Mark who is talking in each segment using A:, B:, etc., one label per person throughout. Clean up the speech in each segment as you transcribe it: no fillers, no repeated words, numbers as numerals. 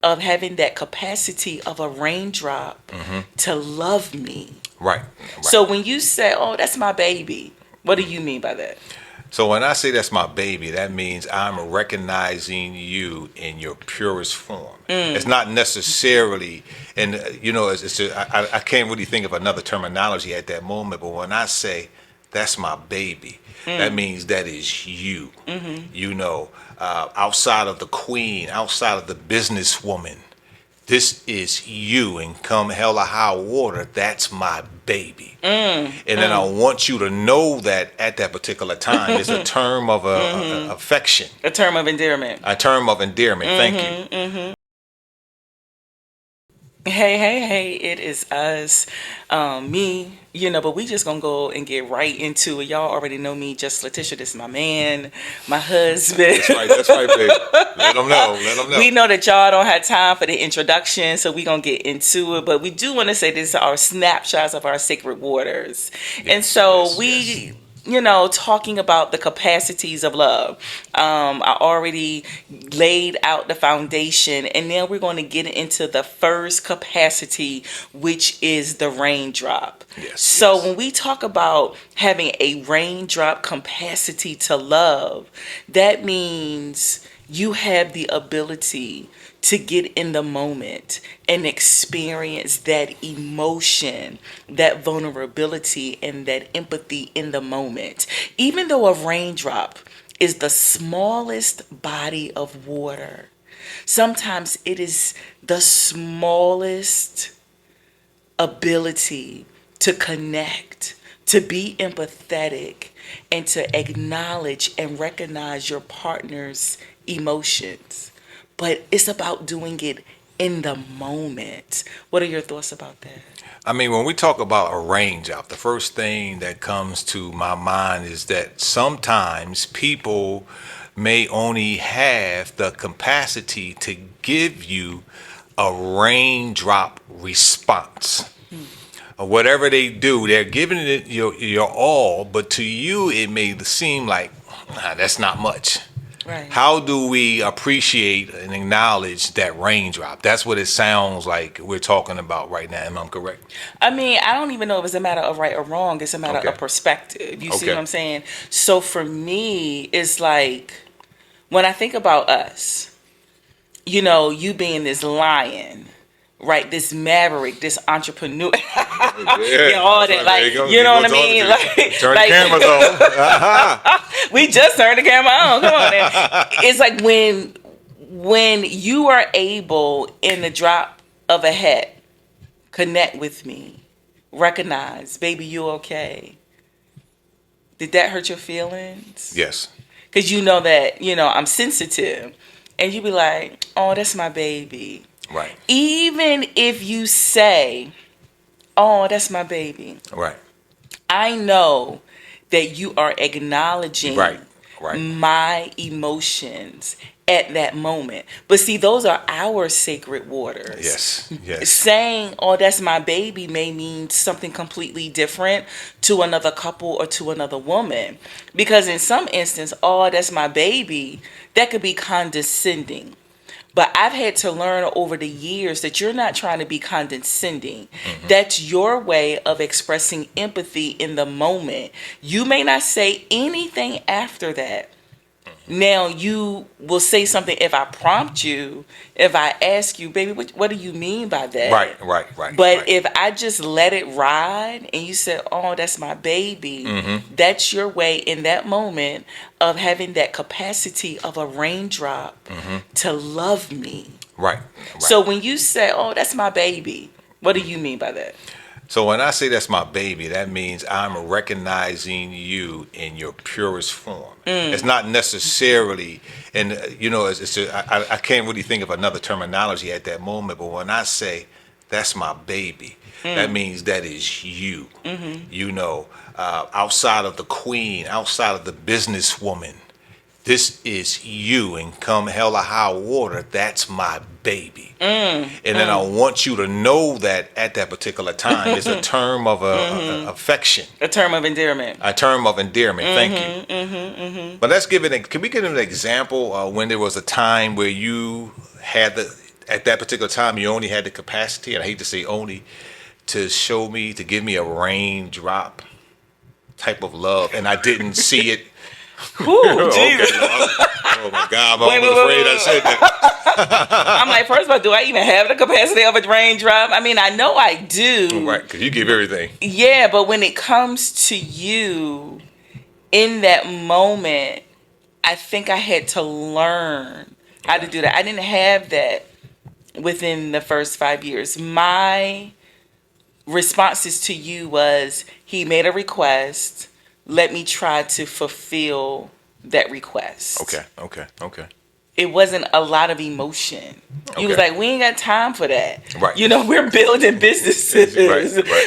A: of having that capacity of a raindrop to love me.
B: Right.
A: So when you say, "Oh, that's my baby," what do you mean by that?
B: So when I say that's my baby, that means I'm recognizing you in your purest form. It's not necessarily, and I can't really think of another terminology at that moment. But when I say that's my baby, that means that is you. Outside of the queen, outside of the businesswoman, this is you, and come hell or high water, that's my baby. And then I want you to know that at that particular time is a term of affection,
A: A term of endearment.
B: a term of endearment. Thank you.
A: Hey, hey, hey, it is us, me, but we just gonna go and get right into it. Y'all already know me, just Letitia. This is my man, my husband.
B: That's right, baby. Let them know.
A: We know that y'all don't have time for the introduction, so we gonna get into it. But we do want to say this are our snapshots of our sacred waters. And so talking about the capacities of love. I already laid out the foundation, and now we're going to get into the first capacity, which is the raindrop. So when we talk about having a raindrop capacity to love, that means you have the ability to get in the moment and experience that emotion, that vulnerability, and that empathy in the moment. Even though a raindrop is the smallest body of water, sometimes it is the smallest ability to connect, to be empathetic, and to acknowledge and recognize your partner's emotions. But it's about doing it in the moment. What are your thoughts about that?
B: I mean, when we talk about a raindrop, the first thing that comes to my mind is that sometimes people may only have the capacity to give you a raindrop response. Whatever they do, they're giving it your all, but to you it may seem like that's not much.
A: Right.
B: How do we appreciate and acknowledge that raindrop? That's what it sounds like we're talking about right now. Am I correct?
A: I mean, I don't even know if it's a matter of right or wrong. It's a matter
B: Okay.
A: of perspective. You see
B: Okay.
A: what I'm saying? So for me, it's like when I think about us, you being this lion, right? This maverick, this entrepreneur, all that, like, you know what I mean? Like,
B: Turn the cameras on.
A: we just turned the camera on. Come on, man. It's like when you are able, in the drop of a hat, connect with me, recognize, baby, you okay? Did that hurt your feelings?
B: Yes.
A: Because you know that I'm sensitive, and you be like, oh, that's my baby.
B: Right.
A: Even if you say, oh, that's my baby,
B: Right.
A: I know that you are acknowledging
B: Right.
A: my emotions at that moment. But see, those are our sacred waters.
B: Yes.
A: Saying, oh, that's my baby may mean something completely different to another couple or to another woman. Because in some instance, oh, that's my baby, that could be condescending. But I've had to learn over the years that you're not trying to be condescending. That's your way of expressing empathy in the moment. You may not say anything after that. Now, you will say something if I prompt you, if I ask you, baby, what do you mean by that?
B: Right.
A: But if I just let it ride and you say, oh, that's my baby, that's your way in that moment of having that capacity of a raindrop to love me.
B: Right.
A: So when you say, oh, that's my baby, what do you mean by that?
B: So when I say that's my baby, that means I'm recognizing you in your purest form. It's not necessarily, and I can't really think of another terminology at that moment. But when I say that's my baby, that means that is you. Outside of the queen, outside of the businesswoman, this is you, and come hell or high water, that's my baby. And then I want you to know that at that particular time is a term of affection,
A: A term of endearment.
B: a term of endearment. Thank you. But let's give it. Can we give an example when there was a time where you had at that particular time, you only had the capacity, and I hate to say only, to show me, to give me a raindrop type of love, and I didn't see it.
A: Whew,
B: Okay.
A: Jesus.
B: Oh my God, I'm
A: Wait,
B: almost
A: wait, wait,
B: afraid
A: wait,
B: I said
A: wait.
B: that.
A: I'm like, first of all, do I even have the capacity of a raindrop? I mean, I know I do.
B: Right, because you give everything.
A: Yeah, but when it comes to you in that moment, I think I had to learn how to
B: Okay.
A: do that. I didn't have that within the first 5 years. My responses to you was he made a request. Let me try to fulfill that request.
B: Okay.
A: It wasn't a lot of emotion. You was
B: Okay.
A: like, we ain't got time for that.
B: Right.
A: You know, we're building businesses.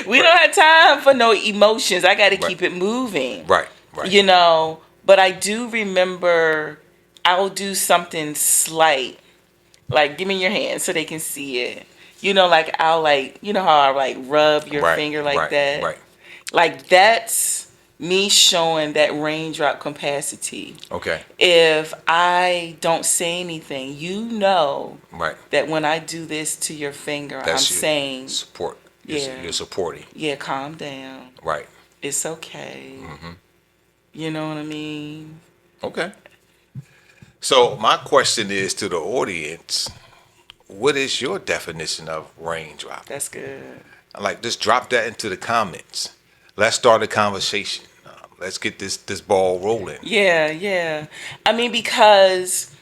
A: We don't have time for no emotions. I got to keep it moving.
B: Right.
A: You know, but I do remember I'll do something slight, like give me your hand so they can see it. You know, like I'll like, you know how I like rub your finger like that?
B: Right.
A: Like that's me showing that raindrop capacity.
B: Okay.
A: If I don't say anything, you know
B: Right.
A: that when I do this to your finger, I'm saying,
B: Support.
A: yeah,
B: You're supporting.
A: yeah, calm down.
B: Right.
A: It's okay. You know what I mean?
B: Okay. So my question is to the audience: what is your definition of raindrop?
A: That's good.
B: Like, just drop that into the comments. Let's start a conversation. Let's get this ball rolling.
A: Yeah, yeah. I mean, because,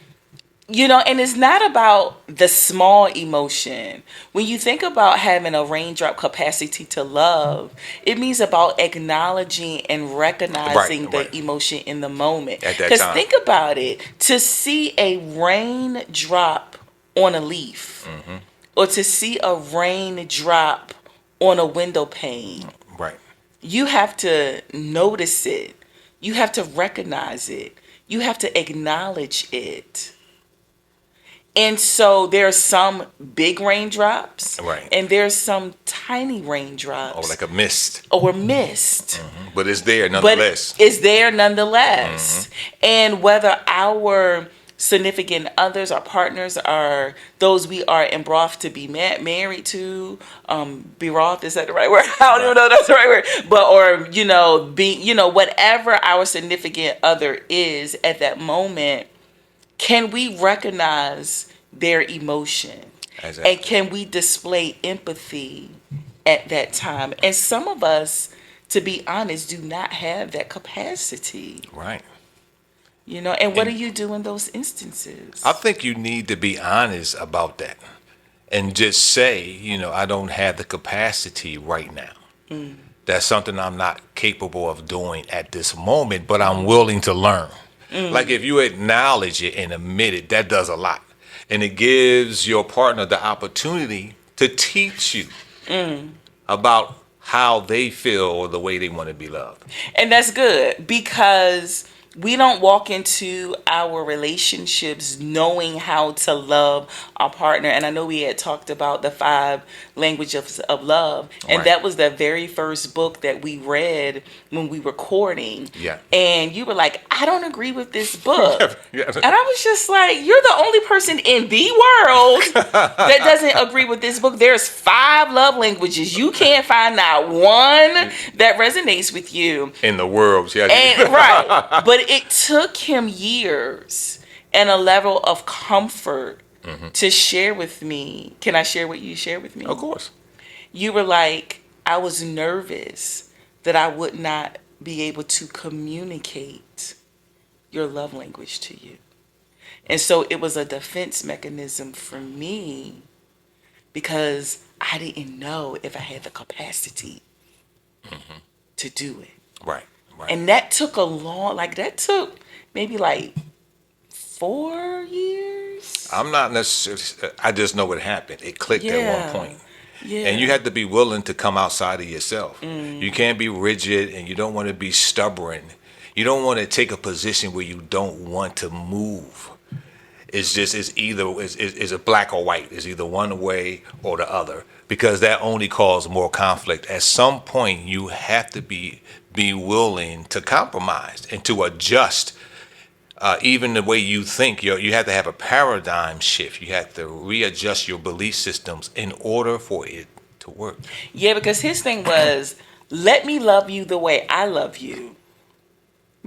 A: you know, and it's not about the small emotion. When you think about having a raindrop capacity to love, it means about acknowledging and recognizing the emotion in the moment.
B: At that
A: Because
B: time.
A: think about it, to see a raindrop on a leaf, or to see a raindrop on a window pane,
B: Right.
A: you have to notice it. You have to recognize it. You have to acknowledge it. And so there's some big raindrops,
B: Right.
A: and there's some tiny raindrops,
B: Or like a mist.
A: or mist.
B: But it's there
A: But
B: nonetheless.
A: it's there nonetheless. And whether our significant others or partners are those we are embroithed to be married to, betrothed, is that the right word? I don't even know if that's the right word. But, or, you know, whatever our significant other is at that moment, can we recognize their emotion?
B: Exactly.
A: And can we display empathy at that time? And some of us, to be honest, do not have that capacity.
B: Right.
A: You know, and what
B: And
A: do you do in those instances?
B: I think you need to be honest about that and just say, I don't have the capacity right now. That's something I'm not capable of doing at this moment, but I'm willing to learn. Like, if you acknowledge it and admit it, that does a lot. And it gives your partner the opportunity to teach you about how they feel or the way they want to be loved.
A: And that's good, because we don't walk into our relationships knowing how to love our partner. And I know we had talked about the 5 languages of love. And that was the very first book that we read when we were courting.
B: Yeah.
A: And you were like, I don't agree with this book.
B: Yeah.
A: And I was just like, you're the only person in the world that doesn't agree with this book. There's 5 love languages. You can't find not one that resonates with you.
B: In the world, yeah.
A: And, right. But it took him years and a level of comfort to share with me. Can I share what you shared with me?
B: Of course.
A: You were like, I was nervous that I would not be able to communicate your love language to you. And so it was a defense mechanism for me, because I didn't know if I had the capacity to do it.
B: Right.
A: And that took that took maybe like 4 years.
B: I'm not necessarily, I just know what happened. It clicked at one point.
A: Yeah.
B: And you have to be willing to come outside of yourself. You can't be rigid, and you don't want to be stubborn. You don't want to take a position where you don't want to move. It's a black or white. It's either one way or the other, because that only causes more conflict. At some point, you have to be willing to compromise and to adjust Even the way you think, you have to have a paradigm shift. You have to readjust your belief systems in order for it to work.
A: Yeah, because his thing was, let me love you the way I love you,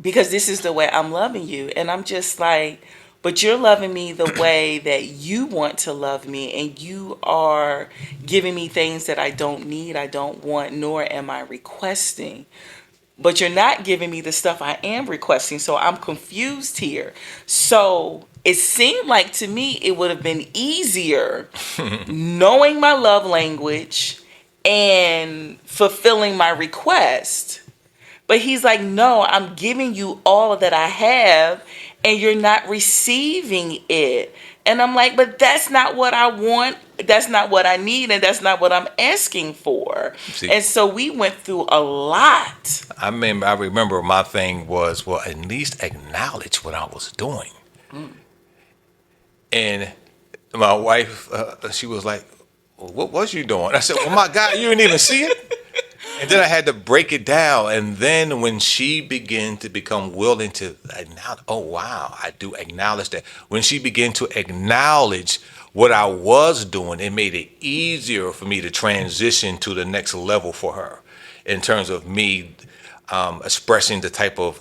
A: because this is the way I'm loving you. And I'm just like, but you're loving me the way that you want to love me, and you are giving me things that I don't need, I don't want, nor am I requesting. But you're not giving me the stuff I am requesting, so I'm confused here. So it seemed like to me it would have been easier knowing my love language and fulfilling my request. But he's like, no, I'm giving you all that I have, and you're not receiving it. And I'm like, but that's not what I want. That's not what I need. And that's not what I'm asking for.
B: See,
A: And so we went through a lot.
B: I remember my thing was, well, at least acknowledge what I was doing. And my wife, she was like, well, what was you doing? I said, well, my God, you didn't even see it? And then I had to break it down. And then when she began to become willing to acknowledge, oh, wow, I do acknowledge that. When she began to acknowledge what I was doing, it made it easier for me to transition to the next level for her in terms of me expressing the type of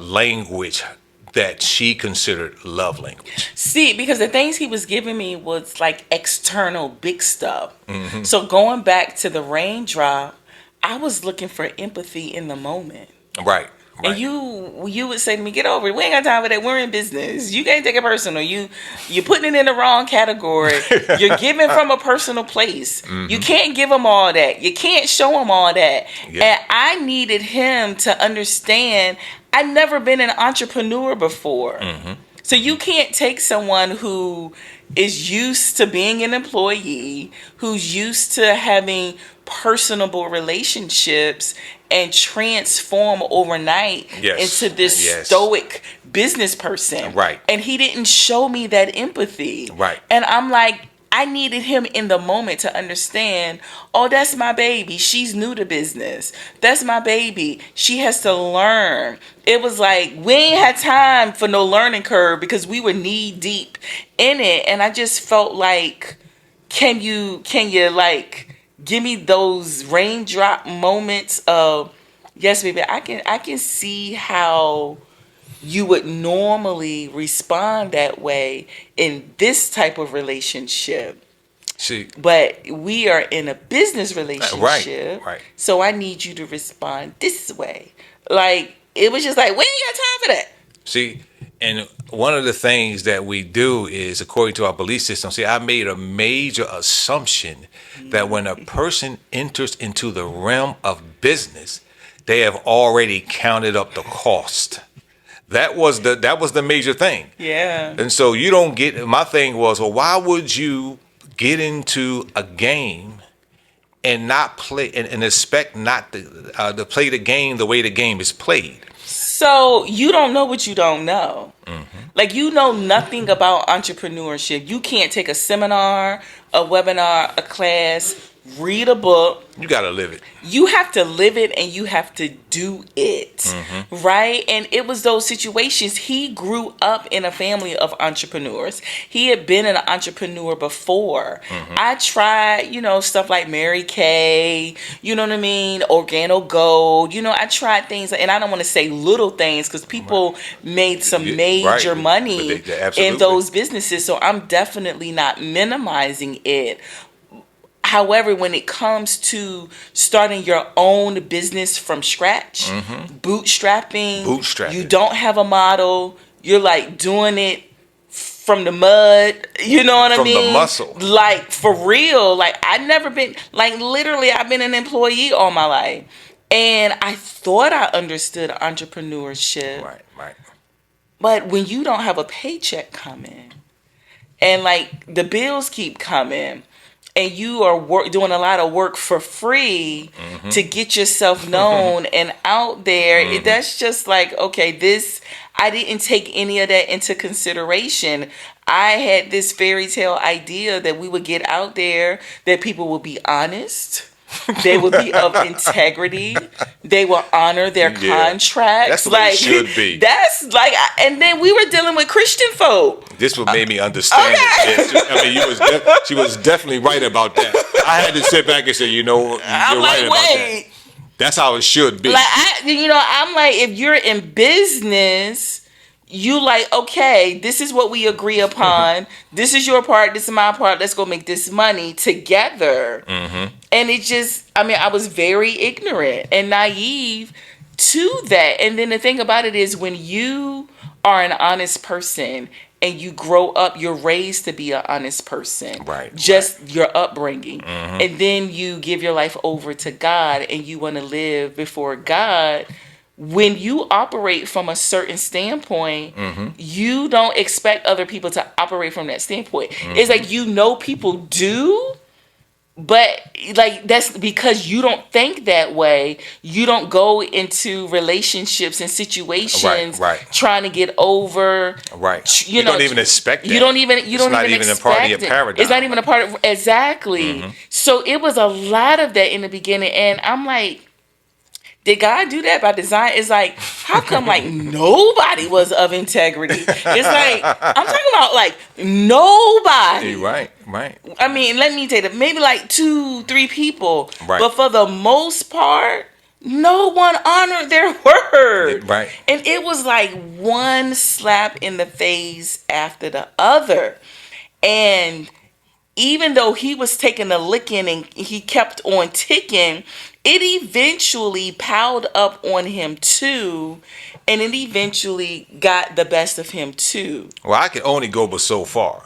B: language that she considered love language.
A: See, because the things he was giving me was like external big stuff. So going back to the raindrop, I was looking for empathy in the moment.
B: Right.
A: And you would say to me, get over it. We ain't got time for that. We're in business. You can't take it personal. You're putting it in the wrong category. You're giving from a personal place. You can't give them all that. You can't show them all that.
B: Yeah.
A: And I needed him to understand I'd never been an entrepreneur before. So you can't take someone who is used to being an employee, who's used to having personable relationships, and transform overnight into this stoic business person.
B: Right.
A: And he didn't show me that empathy.
B: Right.
A: And I'm like, I needed him in the moment to understand, oh, that's my baby. She's new to business. That's my baby. She has to learn. It was like, we ain't had time for no learning curve because we were knee deep in it. And I just felt like, can you like give me those raindrop moments of, yes, baby, I can see how you would normally respond that way in this type of relationship.
B: See,
A: but we are in a business relationship.
B: Right.
A: So I need you to respond this way. Like, it was just like, we ain't got time for that.
B: See, and one of the things that we do is, according to our belief system, see, I made a major assumption that when a person enters into the realm of business, they have already counted up the cost. That was the major thing.
A: Yeah.
B: And so you don't get, my thing was, well, why would you get into a game and not play and expect not to play the game the way the game is played?
A: So you don't know what you don't know. Like, you know nothing about entrepreneurship. You can't take a seminar, a webinar, a class, read a book.
B: You got to live it.
A: You have to live it, and you have to do it, right? And it was those situations. He grew up in a family of entrepreneurs. He had been an entrepreneur before. I tried, stuff like Mary Kay, you know what I mean? Organo Gold. I tried things, and I don't want to say little things because people made some major money in those businesses. So I'm definitely not minimizing it. However, when it comes to starting your own business from scratch, bootstrapping, you don't have a model. You're like doing it from the mud. You know what I mean?
B: From the muscle.
A: Like, for real. Like, I've never been, like, literally, I've been an employee all my life. And I thought I understood entrepreneurship.
B: Right.
A: But when you don't have a paycheck coming, and like the bills keep coming, and you are doing a lot of work for free to get yourself known and out there, that's just like, okay, I didn't take any of that into consideration. I had this fairy tale idea that we would get out there, that people would be honest, They will be of integrity. They will honor their contracts.
B: That's the way it should be.
A: That's like, and then we were dealing with Christian folk.
B: This what made me understand it. Yes. I mean, she was definitely right about that. I had to sit back and say, you're
A: I'm
B: right about that. That's how it should be.
A: Like, I'm like, if you're in business, you like, okay, this is what we agree upon. This is your part. This is my part. Let's go make this money together. Mm-hmm. And it just, I was very ignorant and naive to that. And then the thing about it is, when you are an honest person and you grow up, you're raised to be an honest person.
B: Right.
A: Just your upbringing. Mm-hmm. And then you give your life over to God and you want to live before God. When you operate from a certain standpoint, mm-hmm. you don't expect other people to operate from that standpoint. Mm-hmm. It's like, people do, but like that's because you don't think that way. You don't go into relationships and situations trying to get over.
B: Right. You don't even expect that.
A: You don't even
B: it's not even a part of your paradigm.
A: It's not even a part of exactly. Mm-hmm. So it was a lot of that in the beginning, and I'm like, did God do that by design? It's like, how come like nobody was of integrity? It's like, I'm talking about like nobody.
B: Right.
A: I mean, let me tell you, maybe like 2-3 people.
B: Right.
A: But for the most part, no one honored their word.
B: Right.
A: And it was like one slap in the face after the other. And even though he was taking a licking and he kept on ticking, it eventually piled up on him too, and it eventually got the best of him too.
B: Well, I can only go but so far,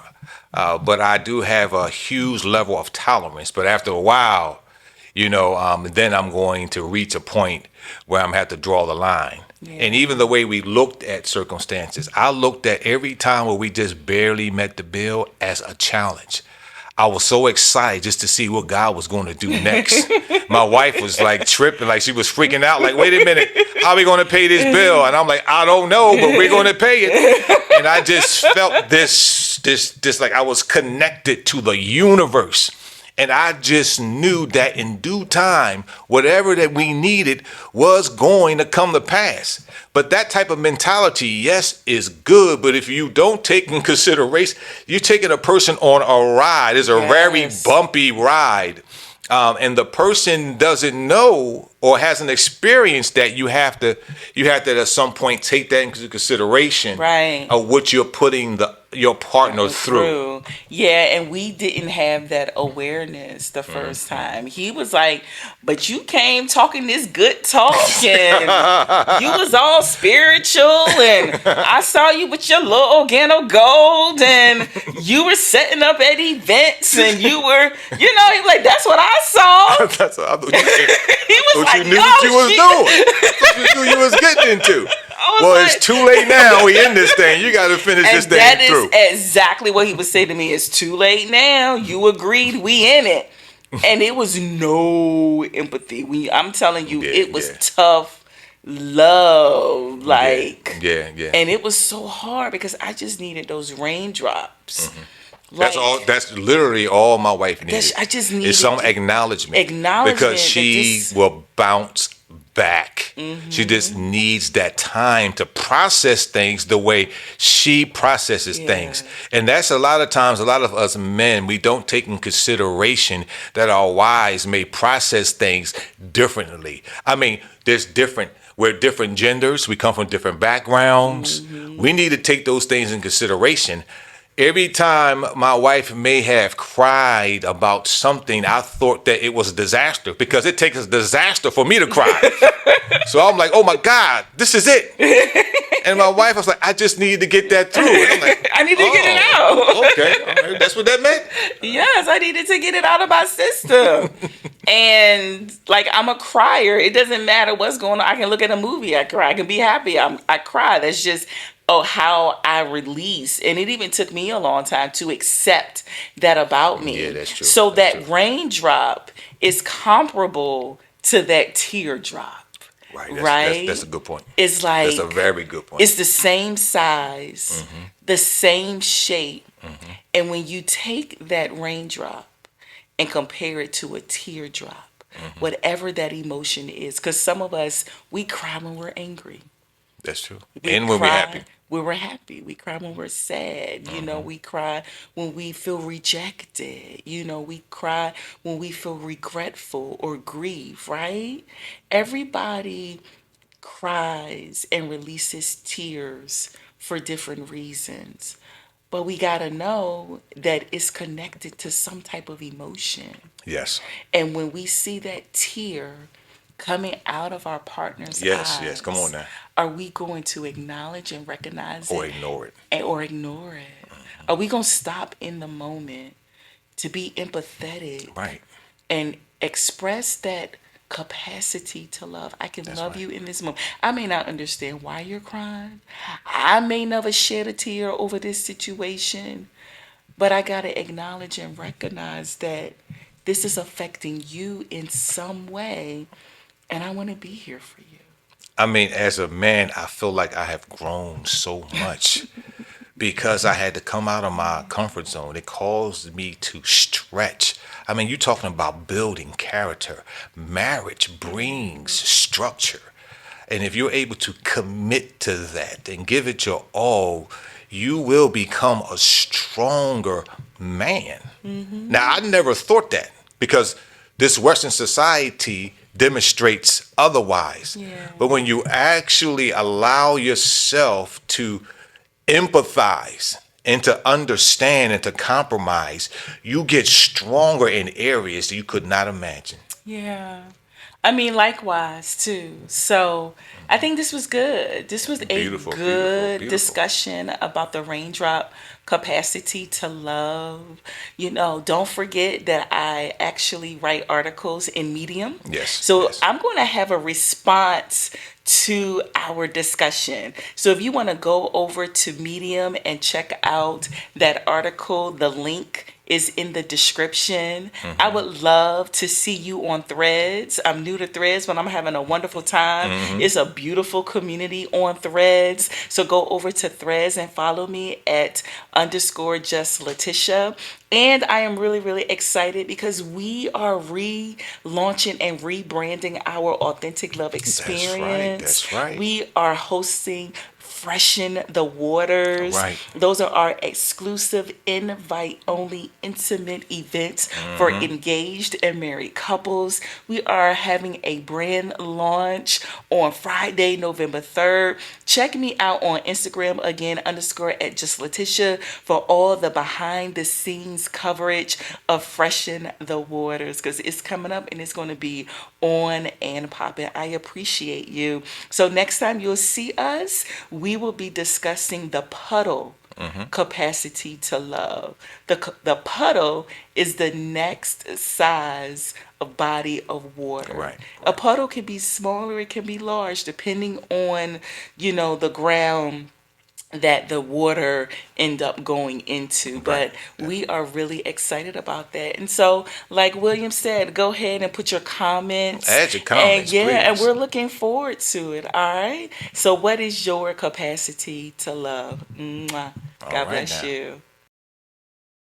B: but I do have a huge level of tolerance. But after a while, then I'm going to reach a point where I'm going to have to draw the line. Yeah. And even the way we looked at circumstances, I looked at every time where we just barely met the bill as a challenge. I was so excited just to see what God was going to do next. My wife was like tripping, like she was freaking out, like, wait a minute, how are we going to pay this bill? And I'm like, I don't know, but we're going to pay it. And I just felt this like I was connected to the universe. And I just knew that in due time, whatever that we needed was going to come to pass. But that type of mentality, yes, is good. But if you don't take in consideration, you're taking a person on a ride. It's a very bumpy ride. And the person doesn't know or hasn't experienced that you have to at some point take that into consideration of what you're putting your partner through.
A: Yeah, and we didn't have that awareness the first time. He was like, but you came talking this good talk and you was all spiritual and I saw you with your little organo gold and you were setting up at events and you were, he was like, that's what I saw.
B: That's what I thought
A: he was like,
B: you knew what you was doing. That's what you knew you was getting into. Well, it's too late now. We in this thing. You got to finish this thing through.
A: That is exactly what he would say to me. It's too late now. You agreed. We in it. And it was no empathy. I'm telling you, it was tough love. Like,
B: yeah.
A: And it was so hard because I just needed those raindrops.
B: Mm-hmm. That's literally all my wife needed.
A: I just needed
B: some acknowledgement. Because she will bounce back. Mm-hmm. She just needs that time to process things the way she processes things. And that's a lot of times, a lot of us men, we don't take in consideration that our wives may process things differently. I mean, we're different genders. We come from different backgrounds. Mm-hmm. We need to take those things in consideration. Every time my wife may have cried about something, I thought that it was a disaster because it takes a disaster for me to cry. So I'm like, oh my God, this is it. And my wife was like, I just needed to get that through. And I'm like,
A: I need to get it out.
B: Okay. All right. That's what that meant?
A: Yes, I needed to get it out of my system. And like, I'm a crier. It doesn't matter what's going on. I can look at a movie, I cry. I can be happy, I cry. That's just how I release. And it even took me a long time to accept that about me.
B: Yeah, that's true.
A: So that raindrop is comparable to that teardrop.
B: Right. That's a good point.
A: It's like,
B: that's a very good point.
A: It's the same size, the same shape. And when you take that raindrop and compare it to a teardrop, whatever that emotion is. Because some of us, we cry when we're angry.
B: That's true.
A: We
B: And when we're happy.
A: cry when we're happy. We cry when we're sad. We cry when we feel rejected. We cry when we feel regretful or grief, right? Everybody cries and releases tears for different reasons. But we got to know that it's connected to some type of emotion.
B: Yes.
A: And when we see that tear coming out of our partner's
B: Yes, yes. Come on
A: eyes,
B: now.
A: are we going to acknowledge and recognize
B: Or
A: it
B: ignore it.
A: or ignore it? Are we going to stop in the moment to be empathetic
B: Right.
A: and express that capacity to love? I can
B: That's
A: love
B: right.
A: you in this moment. I may not understand why you're crying. I may never shed a tear over this situation, but I got to acknowledge and recognize that this is affecting you in some way, and I want to be here for you.
B: I mean, as a man, I feel like I have grown so much because I had to come out of my comfort zone. It caused me to stretch. I mean, you're talking about building character. Marriage brings structure. And if you're able to commit to that and give it your all, you will become a stronger man. Now, I never thought that because this Western society demonstrates otherwise.
A: Yeah.
B: But when you actually allow yourself to empathize and to understand and to compromise, you get stronger in areas that you could not imagine.
A: Yeah. I mean, likewise, too. So I think this was good. This was a
B: Beautiful, beautiful,
A: good
B: beautiful.
A: discussion about the raindrop capacity to love. Don't forget that I actually write articles in Medium.
B: Yes,
A: So
B: yes.
A: I'm going to have a response to our discussion. So if you want to go over to Medium and check out that article, the link is in the description. I would love to see you on Threads. I'm new to Threads, but I'm having a wonderful time. It's a beautiful community on Threads. So go over to Threads and follow me at _ Letitia. And I am really, really excited because we are relaunching and rebranding our Authentic Love
B: That's right.
A: experience.
B: That's right.
A: We are hosting Freshen the Waters.
B: Right.
A: Those are our exclusive invite only intimate events for engaged and married couples. We are having a brand launch on Friday, November 3rd. Check me out on Instagram again, _ at Just Letitia for all the behind the scenes coverage of Freshen the Waters because it's coming up and it's going to be on and popping. I appreciate you. So next time you'll see us, we will be discussing the puddle capacity to love. The puddle is the next size of body of water.
B: Right,
A: A puddle can be small or it can be large depending on, the ground that the water end up going into. But
B: Right.
A: we are really excited about that. And so, like William said, go ahead and put your comments.
B: Add your
A: And
B: comments,
A: yeah, and
B: please.
A: we're looking forward to it. All right. So what is your capacity to love? Mwah.
B: All
A: God
B: right
A: bless
B: now.
A: you.